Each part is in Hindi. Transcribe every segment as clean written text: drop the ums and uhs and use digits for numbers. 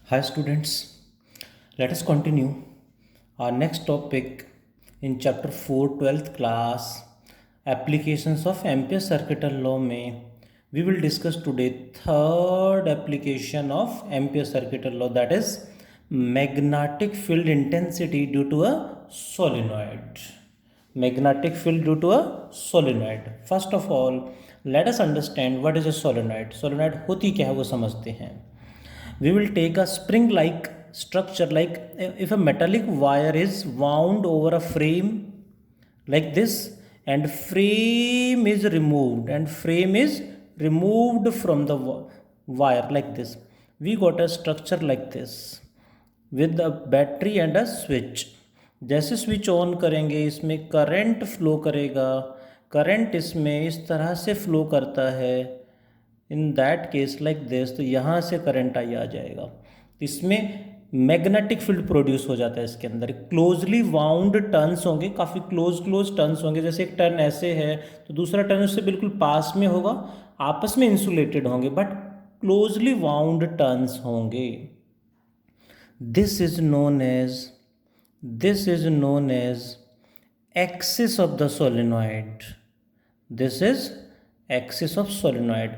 Hi students, let us continue our next topic in chapter 4 12th class applications of Ampere circuital law में we will discuss today third application of Ampere circuital law, that is magnetic field intensity due to a solenoid. Magnetic field due to a solenoid. First of all, let us understand what is a solenoid. Solenoid होती क्या है वो समझते हैं. We will take a spring like structure, like if a metallic wire is wound over a frame like this, and frame is removed from the wire like this, we got a structure like this with a battery and a switch. जैसे स्विच ऑन करेंगे इसमें करंट फ्लो करेगा, करंट इसमें इस तरह से फ्लो करता है, in that case like this, तो यहाँ से करंट आई आ जाएगा, तो इसमें मैग्नेटिक फील्ड प्रोड्यूस हो जाता है. इसके अंदर क्लोजली वाउंड टर्न्स होंगे, काफ़ी क्लोज टर्न्स होंगे. जैसे एक टर्न ऐसे है तो दूसरा टर्न उससे बिल्कुल पास में होगा, आपस में इंसुलेटेड होंगे बट क्लोजली वाउंड टर्न्स होंगे. This is known as axis of the solenoid. This is axis of solenoid.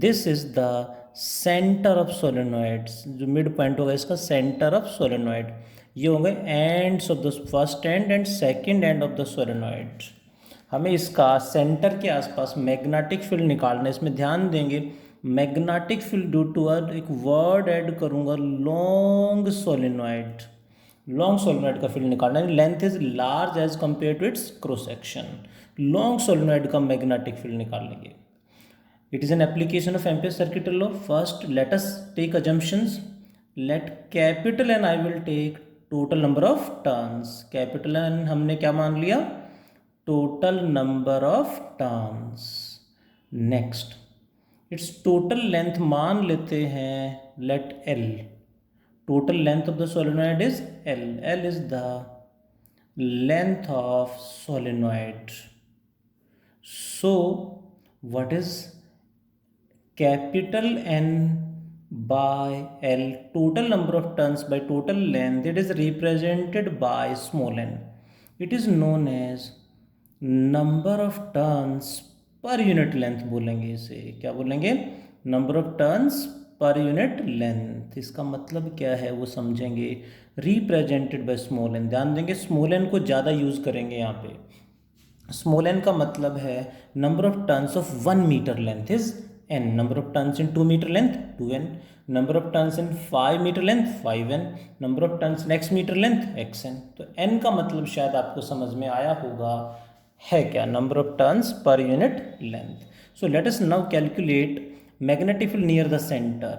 This is the center of solenoids. जो मिड पॉइंट होगा इसका सेंटर ऑफ सोलेनॉइड. ये होंगे ends of the first and and second end of the solenoid. हमें इसका सेंटर के आसपास मैग्नेटिक फील्ड निकालना है. इसमें ध्यान देंगे मैग्नेटिक फील्ड ड्यू टू एक वर्ड ऐड करूँगा, लॉन्ग सोलेनॉइड. लॉन्ग सोलेनॉइड का फील्ड निकालना है. Length is large as compare to its cross section. Long solenoid का मैग्नेटिक फील्ड निकाल लेंगे. It is an application of Ampere circuital law. First let us take assumptions. Let capital N I will take total number of turns. Capital N हमने क्या मान लिया, total number of turns. Next it's total length मान लेते हैं, let L. Total length of the solenoid is L. L is the length of solenoid. So, what is capital N by L? Total number of turns by total length. It is represented by small n. It is known as number of turns per unit length. बोलेंगे इसे, क्या बोलेंगे, number of turns पर यूनिट लेंथ. इसका मतलब क्या है वो समझेंगे. Represented by small n. ध्यान देंगे स्मॉल एन को ज़्यादा यूज़ करेंगे यहाँ पे. स्मॉल एन का मतलब है number of turns of 1 metre length is n. Number of turns in 2 metre length 2n. Number of turns in 5 metre length 5n. Number of turns in x metre length xn. तो n का मतलब शायद आपको समझ में आया होगा है क्या, number of turns per unit length. So let us now calculate magnetic field near the centre.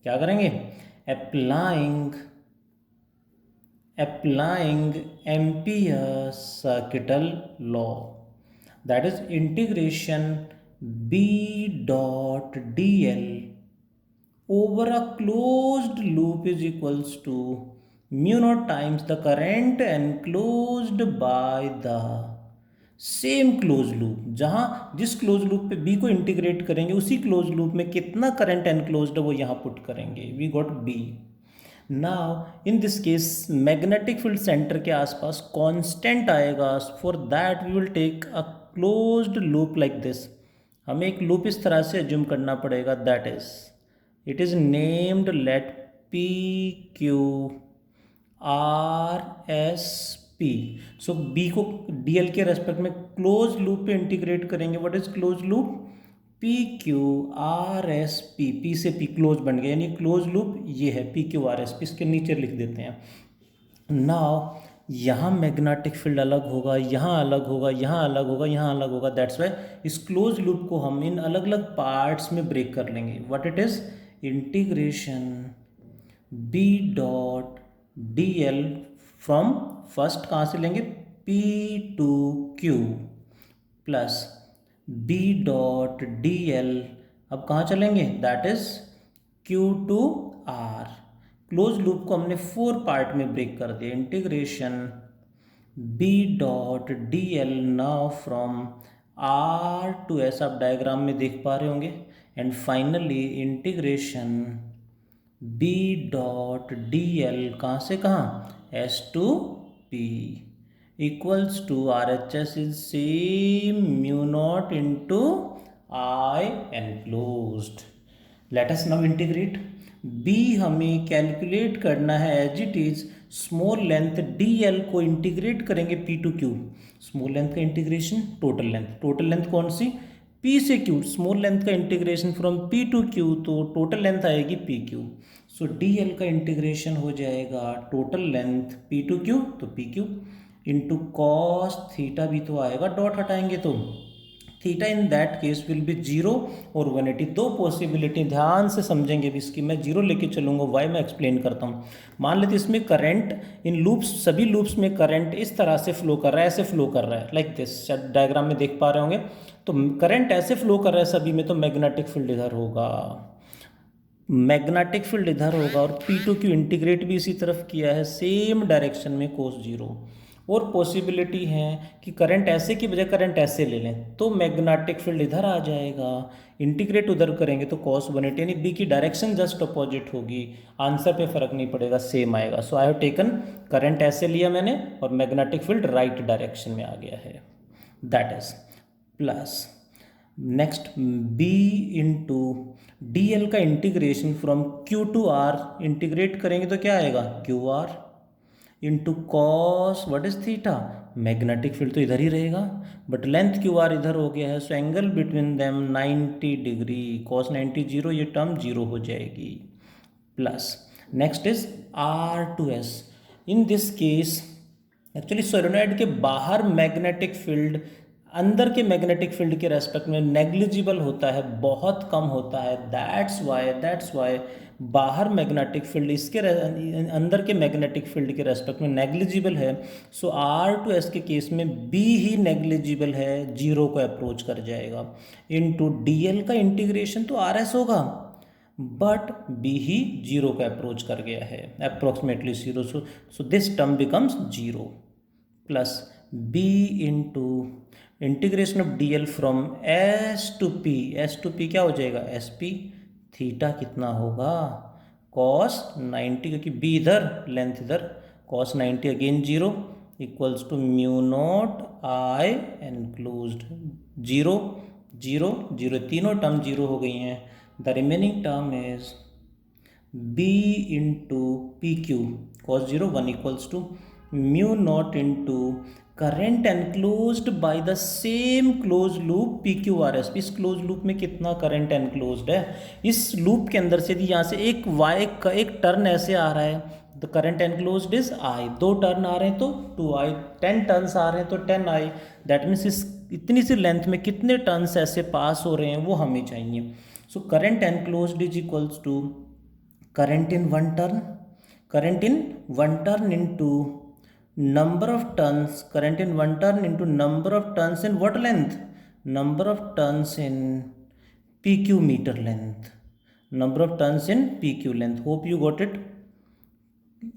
क्या करेंगे, applying ampere circuital law, that is integration B dot dl over a closed loop is equals to mu naught times the current enclosed by the same close loop. जहाँ जिस क्लोज लूप पे बी को इंटीग्रेट करेंगे उसी क्लोज लूप में कितना करंट एनक्लोज्ड है वो यहाँ पुट करेंगे. We got B. Now in this case magnetic field centre के आसपास कांस्टेंट आएगा. For that we will take a closed loop like this. हमें एक लूप इस तरह से एज्यूम करना पड़ेगा, that is it is named let P Q R S P. So B को DL के रेस्पेक्ट में क्लोज लूप पे इंटीग्रेट करेंगे. What is close loop, P Q R S P. P से P क्लोज बन गया, यानी क्लोज लूप ये है P Q R S P. इसके नीचे लिख देते हैं. नाउ यहाँ मैग्नेटिक फील्ड अलग होगा, यहाँ अलग होगा, यहाँ अलग होगा, यहाँ अलग होगा. दैट्स वाई इस क्लोज लूप को हम इन अलग अलग पार्ट्स में ब्रेक कर लेंगे. What it is, integration B dot DL from first कहाँ से लेंगे, P to Q plus B dot DL. अब कहाँ चलेंगे, that is Q to R. Close loop को हमने 4 पार्ट में ब्रेक कर दिया. Integration B dot DL now from R to S. आप डायग्राम में देख पा रहे होंगे. And finally integration B dot D L कहाँ से कहाँ, S to P equals to R H S is same mu naught into I enclosed. Let us now integrate. B हमें कैलकुलेट करना है as it is small length D L को इंटीग्रेट करेंगे P to Q. Small length का इंटीग्रेशन टोटल लेंथ कौन सी, पी से क्यू। स्मॉल लेंथ का integration from P to Q, तो टोटल लेंथ आएगी P Q. So D L का इंटीग्रेशन हो जाएगा total length P to Q तो P Q into cos theta भी तो आएगा, डॉट हटाएंगे तो theta in that case will be zero और 180। दो पॉसिबिलिटी ध्यान से समझेंगे भी इसकी, मैं जीरो लेके चलूँगा, वाई मैं एक्सप्लेन करता हूँ। मान लेते इसमें करंट इन लूप्स, सभी लूप्स में करंट इस तरह से फ्लो कर रहा है, ऐसे फ्लो कर रहा है लाइक दिस, डायग्राम में देख पा रहे होंगे। तो करंट ऐसे फ्लो कर रहा है सभी में, तो मैग्नेटिक फील्ड इधर होगा, मैग्नेटिक फील्ड इधर होगा। और पी टू क्यू इंटीग्रेट भी इसी तरफ किया है, सेम डायरेक्शन में कोस जीरो। और पॉसिबिलिटी है कि करंट ऐसे की बजाय करंट ऐसे ले लें तो मैग्नेटिक फील्ड इधर आ जाएगा, इंटीग्रेट उधर करेंगे तो कॉस 180, यानी बी की डायरेक्शन जस्ट अपोजिट होगी, आंसर पे फर्क नहीं पड़ेगा, सेम आएगा। सो आई हैव टेकन करंट ऐसे लिया मैंने और मैग्नेटिक फील्ड राइट डायरेक्शन में आ गया है, that is plus. Next B into D L का integration from Q to R integrate करेंगे तो क्या आएगा, Q R into cos what is theta, magnetic field तो इधर ही रहेगा बट लेंथ क्यू आर इधर हो गया है, so angle between them 90 degree, cos 90 zero, ये टर्म जीरो हो जाएगी plus. Next is R to S. In this case actually solenoid के बाहर मैग्नेटिक फील्ड अंदर के मैग्नेटिक फील्ड के रेस्पेक्ट में नेग्लिजिबल होता है, बहुत कम होता है, दैट्स वाई बाहर मैग्नेटिक फील्ड इसके अंदर के मैग्नेटिक फील्ड के रेस्पेक्ट में नेग्लिजिबल है। सो आर टू एस के केस में बी ही नेग्लिजिबल है, जीरो को अप्रोच कर जाएगा। इनटू डी एल का इंटीग्रेशन तो आर एस होगा बट बी ही जीरो को अप्रोच कर गया है, approximately zero, so this term becomes zero plus B into integration of D L from S to P क्या हो जाएगा, एस पी थीटा कितना होगा, कॉस 90, क्योंकि बी इधर लेंथ इधर, cos 90 again zero equals to mu naught I enclosed, zero zero zero, तीनों टर्म जीरो हो गई हैं। The remaining term is B into P Q, cos zero 1 equals to mu naught into current enclosed by the same close loop P Q R S. इस क्लोज लूप में कितना करंट एनक्लोज्ड है, इस लूप के अंदर से यदि यहाँ से एक वाई का एक टर्न ऐसे आ रहा है तो करंट एनक्लोज्ड इज आई, दो टर्न आ रहे हैं तो 2i, 10 टर्न्स आ रहे हैं तो 10i, दैट मीन्स इस इतनी सी लेंथ में कितने टर्न्स ऐसे पास हो रहे हैं वो हमें चाहिए। So current enclosed is equals to current in one turn into number of turns, current in one turn into number of turns in what length, number of turns in pq meter length, number of turns in pq length, hope you got it।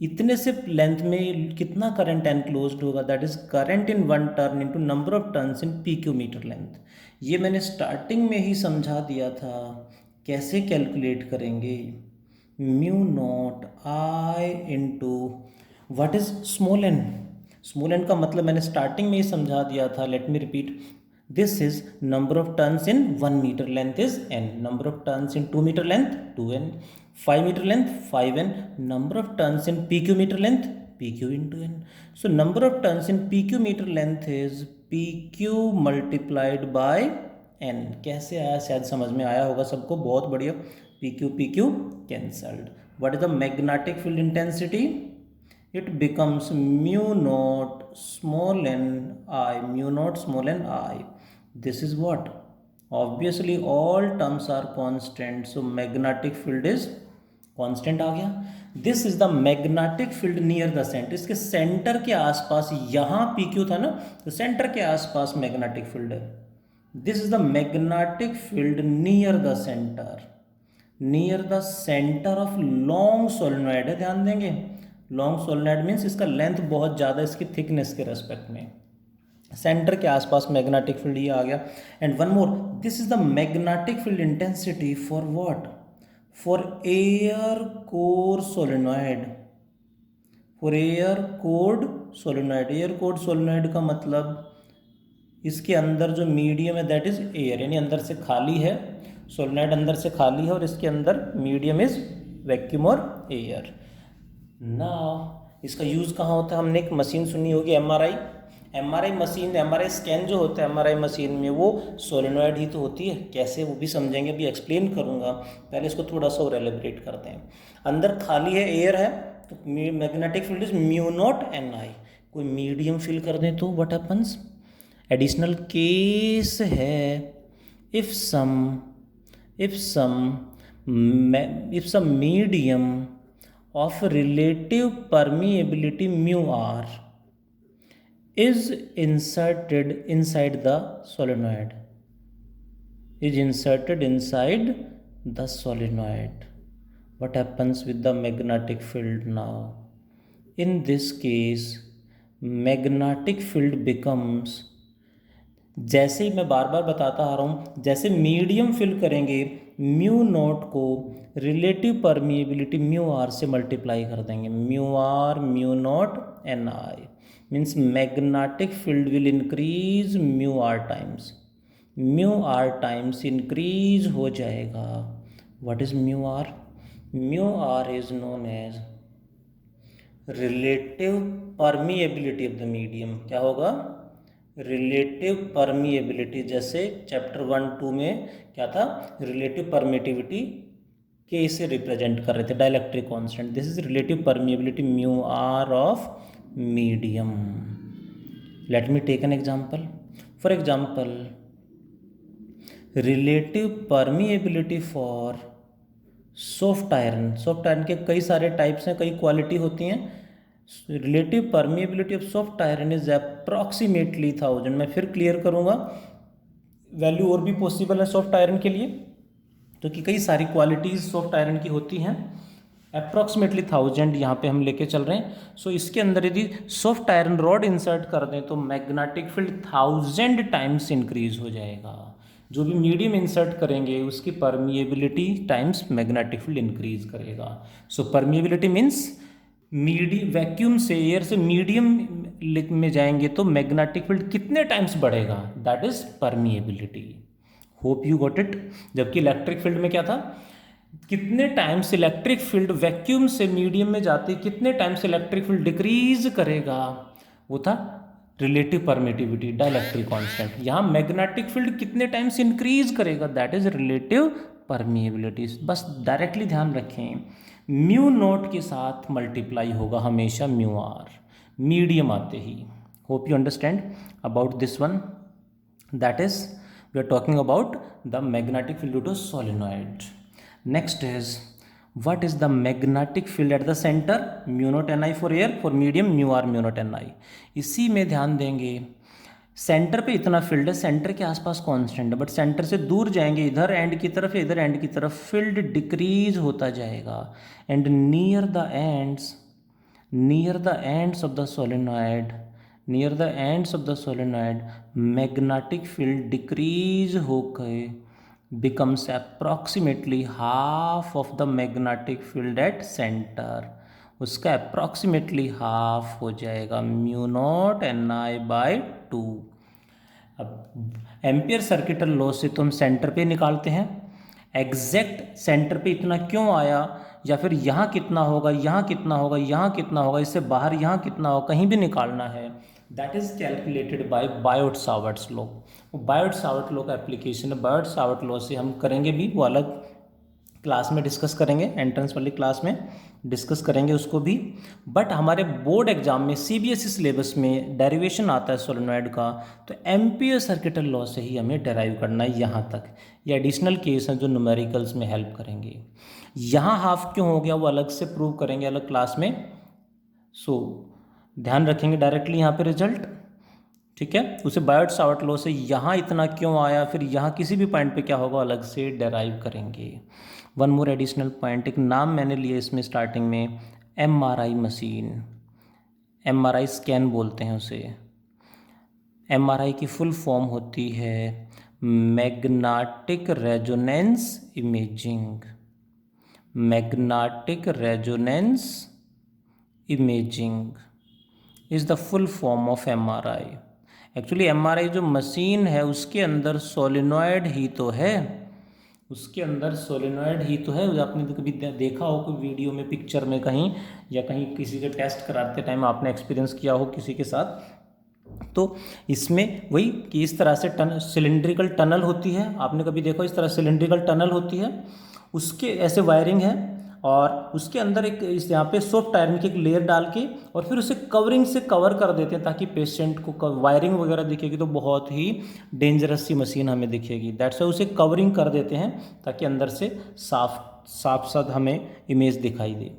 इतने से लेंथ में कितना करंट एनक्लोज्ड होगा, that is current in one turn into number of turns in P Q metre length. ये मैंने स्टार्टिंग में ही समझा दिया था कैसे कैलकुलेट करेंगे, mu naught I into what is small n, small n का मतलब मैंने स्टार्टिंग में ही समझा दिया था, let me repeat, this is number of turns in 1 metre length is n, number of turns in 2 metre length 2n, 5 metre length 5n, number of turns in pq meter length pq into n। so number of turns in pq meter length is pq multiplied by n। कैसे आया, शायद समझ में आया होगा सबको, बहुत बढ़िया, pq cancelled। what is the magnetic field intensity, it becomes mu naught small n I, mu naught small n I, this is what, obviously all terms are constant, so magnetic field is constant आ गया। This is the magnetic field near the centre, इसके सेंटर के आसपास, यहाँ पी क्यू था ना तो सेंटर के आसपास मैग्नेटिक फील्ड है। This is the magnetic field near the centre, near the centre of long solenoid है, ध्यान देंगे लॉन्ग सोलेनॉइड मीन्स इसका लेंथ बहुत ज़्यादा है इसकी थिकनेस के रेस्पेक्ट में, सेंटर के आसपास मैग्नेटिक फील्ड ये आ गया। And one more, this is the magnetic field intensity for what, for air core solenoid, for air cored solenoid, air cored solenoid का मतलब इसके अंदर जो मीडियम है दैट इज एयर, यानी अंदर से खाली है, सोलेनॉइड अंदर से खाली है और इसके अंदर मीडियम इज वैक्यूम और एयर। ना इसका यूज़ कहाँ होता है? हमने एक मशीन सुनी होगी MRI, MRI machine, MRI scan जो होता है एमआरआई मशीन में वो सोलेनॉइड ही तो होती है। कैसे वो भी समझेंगे, अभी एक्सप्लेन करूँगा, पहले इसको थोड़ा सा और एलिब्रेट करते हैं। अंदर खाली है, एयर है, तो magnetic field is mu naught N I. कोई मीडियम फिल कर दें तो व्हाट हैपन्स? एडिशनल केस है if some if some if some medium of relative permeability mu r is inserted inside the solenoid, is inserted inside the solenoid, what happens with the magnetic field now? In this case magnetic field becomes, जैसे ही मैं बार बार बताता आ रहा हूँ, जैसे मीडियम फिल करेंगे म्यू नॉट को रिलेटिव परमिएबिलिटी म्यू आर से मल्टीप्लाई कर देंगे, mu R mu naught N I, means magnetic field will increase mu R times, mu R times increase हो जाएगा। What is mu R? Mu R is known as relative permeability of the medium. क्या होगा? Relative permeability. जैसे चैप्टर 1-2 में क्या था? रिलेटिव परमिटिविटी के इसे रिप्रेजेंट कर रहे थे, dielectric constant. This is relative permeability mu R of medium. Let me take an example. For example relative permeability for soft iron, soft iron के कई सारे टाइप्स हैं, कई क्वालिटी होती हैं। Relative permeability of soft iron is approximately 1000। मैं फिर क्लियर करूंगा, वैल्यू और भी पॉसिबल है सॉफ्ट आयरन के लिए, तो कि कई सारी क्वालिटीज सॉफ्ट आयरन की होती हैं। अप्रॉक्सीमेटली 1000 यहाँ पे हम लेके चल रहे हैं। सो इसके अंदर यदि सॉफ्ट आयरन रॉड इंसर्ट कर दें तो मैग्नेटिक फील्ड 1000 टाइम्स इंक्रीज हो जाएगा। जो भी मीडियम इंसर्ट करेंगे उसकी permeability times magnetic field increase करेगा। सो परमिएबिलिटी मीन्स वैक्यूम से, एयर से मीडियम में जाएंगे तो मैग्नेटिक फील्ड कितने टाइम्स बढ़ेगा, that is permeability. Hope you got it. जबकि इलेक्ट्रिक फील्ड में क्या था? कितने टाइम्स इलेक्ट्रिक फील्ड वैक्यूम से मीडियम में जाते, कितने टाइम्स इलेक्ट्रिक फील्ड डिक्रीज करेगा, वो था रिलेटिव परमिटिविटी, डाइलेक्ट्रिक कांस्टेंट। यहाँ मैग्नेटिक फील्ड कितने टाइम्स इंक्रीज करेगा, दैट इज रिलेटिव परमिएबिलिटी। बस डायरेक्टली ध्यान रखें, म्यू नोट के साथ मल्टीप्लाई होगा हमेशा म्यू आर मीडियम आते ही। Hope you understand about this one. That is we are talking about the magnetic field due to solenoid. Next is what is the magnetic field at the center? Mu naught N I for air, for medium mu R mu naught N I. इसी में ध्यान देंगे, सेंटर पे इतना फील्ड है, सेंटर के आसपास कांस्टेंट है, बट सेंटर से दूर जाएंगे इधर एंड की तरफ या इधर एंड की तरफ, फील्ड डिक्रीज होता जाएगा। And near the ends of the solenoid, near the ends of the solenoid magnetic field decrease होकर becomes approximately half of the magnetic field at center। उसका approximately half हो जाएगा mu naught N I by 2। अब एम्पियर सर्किटल लॉ से तो हम सेंटर पे निकालते हैं, एग्जैक्ट सेंटर पे इतना क्यों आया, या फिर यहाँ कितना होगा, यहाँ कितना होगा, यहाँ कितना होगा, इससे बाहर यहाँ कितना होगा, कहीं भी निकालना है, that is calculated by Biot-Savart's law. वो बायोट-सावर्ट लॉ का एप्लीकेशन है। बायोट-सावर्ट लॉ से हम करेंगे भी, वो अलग क्लास में डिस्कस करेंगे, एंट्रेंस वाली क्लास में डिस्कस करेंगे उसको भी। बट हमारे बोर्ड एग्जाम में सीबीएसई सिलेबस में डेरिवेशन आता है सोलेनॉइड का, तो एम्पियर सर्किटल लॉ से ही हमें डेराइव करना है यहाँ तक। ये एडिशनल केस हैं जो न्यूमेरिकल्स में हेल्प करेंगे। यहाँ हाफ क्यों हो गया वो अलग से प्रूव करेंगे अलग क्लास में। सो ध्यान रखेंगे डायरेक्टली यहाँ पे रिजल्ट, ठीक है। उसे बायोट-सावर्ट लॉ से यहाँ इतना क्यों आया, फिर यहाँ किसी भी पॉइंट पे क्या होगा अलग से डेराइव करेंगे। वन मोर एडिशनल पॉइंट, एक नाम मैंने लिया इसमें स्टार्टिंग में, एमआरआई मशीन, एमआरआई स्कैन बोलते हैं उसे। एमआरआई की फुल फॉर्म होती है magnetic resonance imaging. Magnetic resonance imaging is the full form of MRI. Actually MRI जो मशीन है उसके अंदर सोलिनॉइड ही तो है, उसके अंदर सोलिनॉइड ही तो है। आपने तो कभी देखा हो कोई वीडियो में, पिक्चर में कहीं, या कहीं किसी के टेस्ट कराते टाइम आपने एक्सपीरियंस किया हो किसी के साथ, तो इसमें वही कि इस तरह से सिलिंड्रिकल टनल होती है। आपने कभी देखो इस तरह सिलिंड्रिकल टनल होती है, उसके ऐसे वायरिंग है, और उसके अंदर एक इस यहाँ पे सॉफ्ट आयरन की एक लेयर डाल के और फिर उसे कवरिंग से कवर कर देते हैं ताकि पेशेंट को वायरिंग वगैरह दिखेगी तो बहुत ही डेंजरस सी मशीन हमें दिखेगी। दैट्स वाई उसे कवरिंग कर देते हैं ताकि अंदर से साफ साफ साफ हमें इमेज दिखाई दे।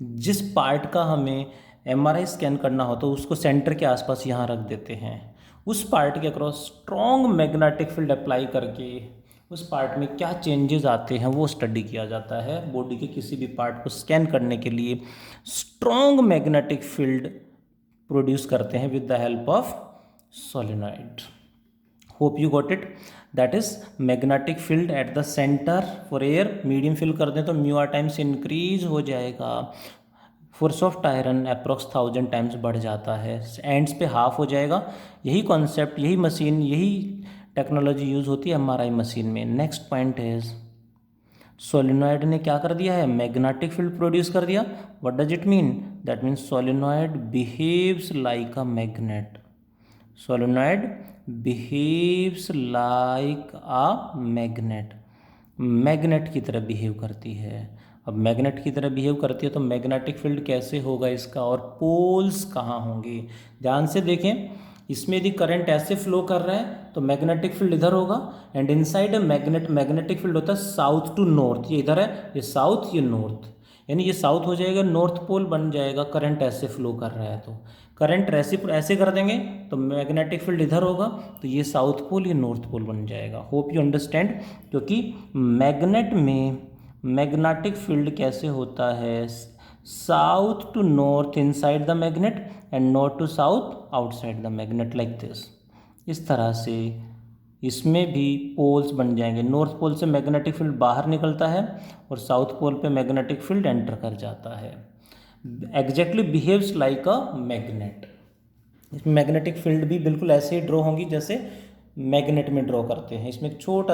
जिस पार्ट का हमें एमआरआई स्कैन करना हो तो उसको सेंटर के आसपास यहाँ रख देते हैं। उस पार्ट के across strong magnetic field apply करके उस पार्ट में क्या चेंजेस आते हैं वो स्टडी किया जाता है। बॉडी के किसी भी पार्ट को स्कैन करने के लिए स्ट्रॉन्ग मैग्नेटिक फील्ड प्रोड्यूस करते हैं with the help of solenoid. Hope you got it. That is magnetic field at the centre for air, medium fill कर दें तो म्यू आर टाइम्स इंक्रीज हो जाएगा। For soft iron approx 1000 times बढ़ जाता है, एंड्स पे हाफ हो जाएगा। यही कॉन्सेप्ट, यही मशीन, यही टेक्नोलॉजी यूज़ होती है एमआरआई मशीन में। नेक्स्ट पॉइंट इज सोलिनॉइड ने क्या कर दिया है, मैग्नेटिक फील्ड प्रोड्यूस कर दिया। What does it mean? That means solenoid behaves like a magnet. Solenoid behaves like a magnet, magnet की तरह बिहेव करती है। अब मैग्नेट की तरह बिहेव करती है तो मैग्नेटिक फील्ड कैसे होगा इसका, और पोल्स कहाँ होंगे? ध्यान से देखें, इसमें यदि करंट ऐसे फ्लो कर रहा है तो मैग्नेटिक फील्ड इधर होगा, एंड इनसाइड मैग्नेटिक फील्ड होता है साउथ टू नॉर्थ। ये इधर है, ये साउथ, ये नॉर्थ, यानी ये साउथ हो जाएगा, नॉर्थ पोल बन जाएगा। करंट ऐसे फ्लो कर रहा है तो करंट ऐसे कर देंगे तो मैग्नेटिक फील्ड इधर होगा, तो ये साउथ पोल, ये नॉर्थ पोल बन जाएगा। Hope you understand. क्योंकि मैग्नेट में मैग्नेटिक फील्ड कैसे होता है, south to north inside the magnet and north to south outside the magnet, like this. इस तरह से इसमें भी पोल्स बन जाएंगे। नॉर्थ पोल से मैग्नेटिक फील्ड बाहर निकलता है और साउथ पोल पे मैग्नेटिक फील्ड एंटर कर जाता है। Exactly behaves like a magnet. इसमें मैग्नेटिक फील्ड भी बिल्कुल ऐसे ही ड्रॉ होंगी जैसे मैग्नेट में ड्रॉ करते हैं। इसमें एक छोटा